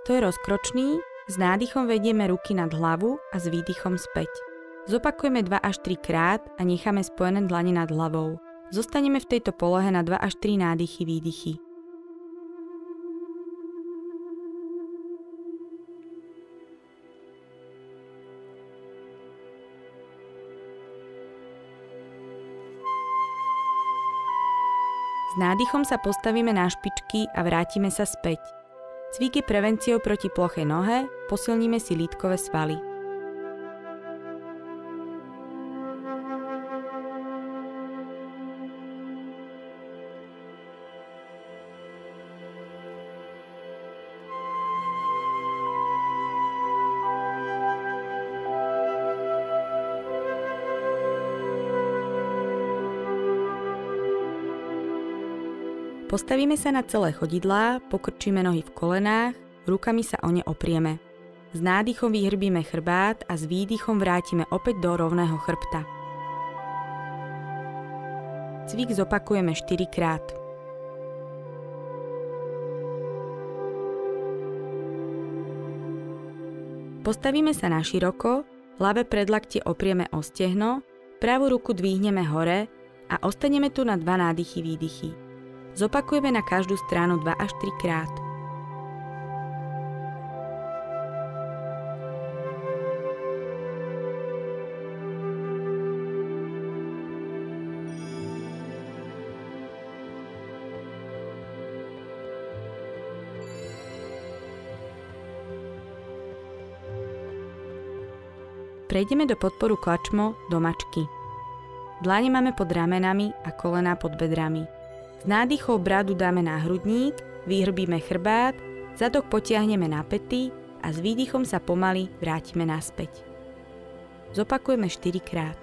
Stoj rozkročný, s nádychom vedieme ruky nad hlavu a s výdychom späť. Zopakujeme 2 až 3 krát a necháme spojené dlane nad hlavou. Zostaneme v tejto polohe na 2 až 3 nádychy, výdychy. S nádychom sa postavíme na špičky a vrátime sa späť. Cvik je prevenciou proti plochej nohe, posilníme si lítkové svaly. Postavíme sa na celé chodidlá, pokrčíme nohy v kolenách, rukami sa o ne oprieme. S nádychom vyhrbíme chrbát a s výdychom vrátime opäť do rovného chrbta. Cvik zopakujeme 4 krát. Postavíme sa na široko, ľavé predlaktie oprieme o stehno, pravú ruku dvihneme hore a ostaneme tu na 2 nádychy, výdychy. Zopakujeme na každú stranu 2 až 3 krát. Prejdeme do podporu klačmo do mačky. Dlane máme pod ramenami a kolená pod bedrami. S nádychou bradu dáme na hrudník, vyhrbíme chrbát, zadok potiahneme na päty a s výdychom sa pomaly vrátime naspäť. Zopakujeme 4 krát.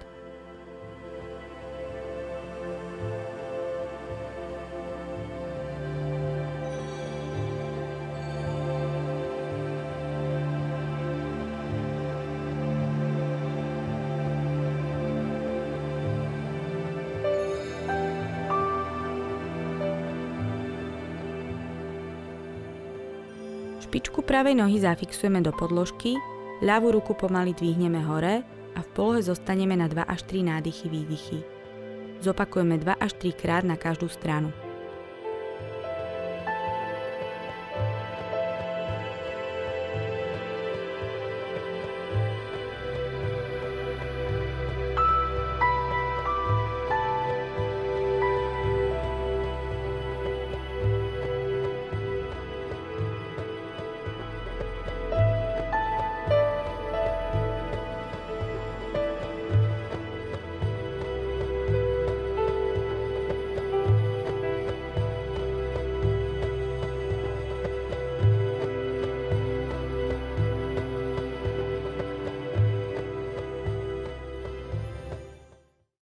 Špičku pravej nohy zafixujeme do podložky, ľavú ruku pomaly dvihneme hore a v polohe zostaneme na 2 až 3 nádychy, výdychy. Zopakujeme 2 až 3 krát na každú stranu.